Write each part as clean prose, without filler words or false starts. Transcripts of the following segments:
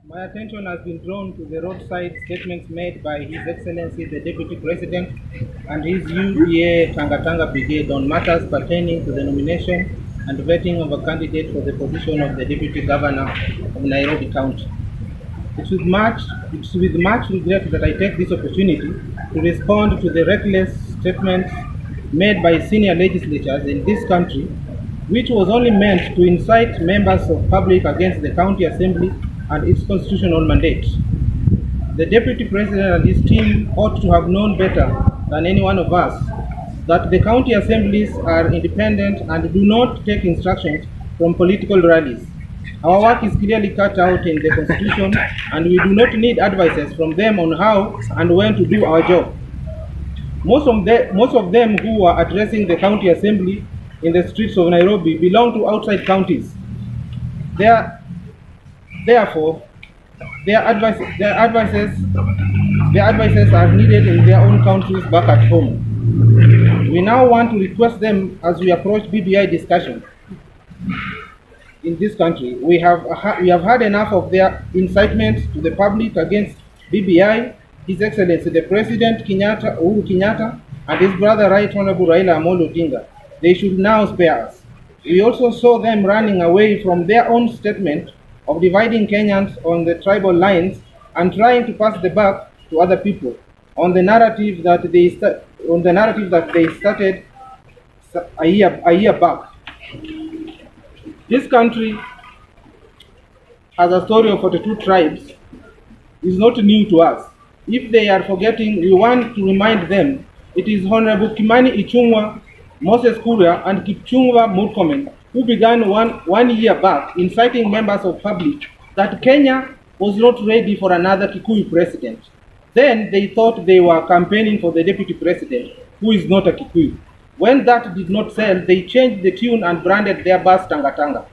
My attention has been drawn to the roadside statements made by His Excellency the Deputy President and his UPA Tanga Brigade on matters pertaining to the nomination and vetting of a candidate for the position of the Deputy Governor of Nairobi County. It's with much regret that I take this opportunity to respond to the reckless statements made by senior legislators in this country, which was only meant to incite members of public against the county assembly and its constitutional mandate. The Deputy President and his team ought to have known better than any one of us that the county assemblies are independent and do not take instructions from political rallies. Our work is clearly cut out in the Constitution, and we do not need advices from them on how and when to do our job. Most of them who are addressing the county assembly in the streets of Nairobi belong to outside counties. Therefore, their advices are needed in their own countries back at home. We now want to request them as we approach BBI discussion in this country. We have had enough of their incitement to the public against BBI. His Excellency the President Uhuru Kenyatta and his brother Right Honorable Raila Amolo Odinga. They should now spare us. We also saw them running away from their own statement of dividing Kenyans on the tribal lines and trying to pass the buck to other people on the narrative that they started a year back. This country has a story of 42 tribes. It's not new to us. If they are forgetting, we want to remind them it is Honorable Kimani Ichung'wah, Moses Kuria, and Kipchumba Murkomen who began one year back inciting members of public that Kenya was not ready for another Kikuyu president. Then they thought they were campaigning for the deputy president, who is not a Kikuyu. When that did not sell, they changed the tune and branded their bus Tanga.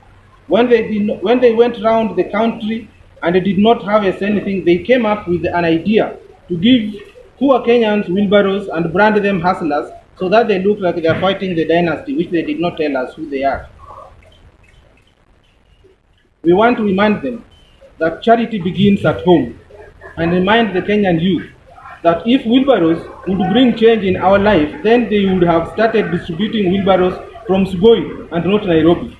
When they went around the country and did not harvest anything, they came up with an idea to give poor Kenyans wheelbarrows and brand them hustlers so that they look like they are fighting the dynasty, which they did not tell us who they are. We want to remind them that charity begins at home and remind the Kenyan youth that if wheelbarrows would bring change in our life, then they would have started distributing wheelbarrows from Sugoi and not Nairobi.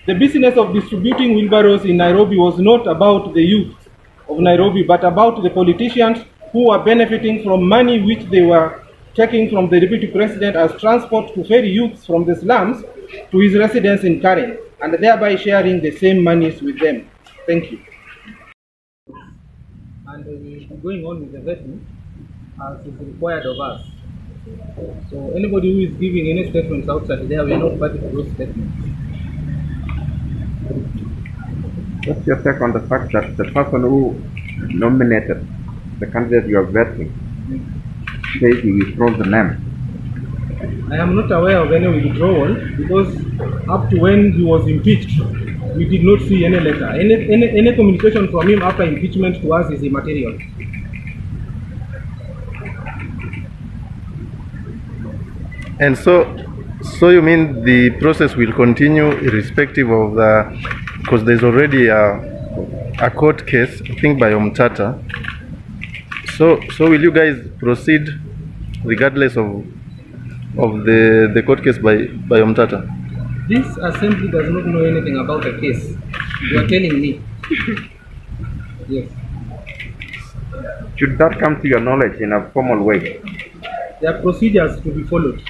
The business of distributing wheelbarrows in Nairobi was not about the youth of Nairobi, but about the politicians who were benefiting from money which they were taking from the deputy president as transport to ferry youths from the slums to his residence in Karen, and thereby sharing the same monies with them. Thank you. And we will be going on with the vetting as is required of us. So anybody who is giving any statements outside there, we are not party to those statements. What's your take on the fact that the person who nominated the candidate you are vetting says he withdraws the name? I am not aware of any withdrawal because up to when he was impeached, we did not see any letter. Any communication from him after impeachment to us is immaterial. And so you mean the process will continue irrespective of the, because there's already a court case, I think by Omtata. So will you guys proceed regardless of the court case by Omtata? This assembly does not know anything about the case. You are telling me. Yes. Should that come to your knowledge in a formal way? There are procedures to be followed.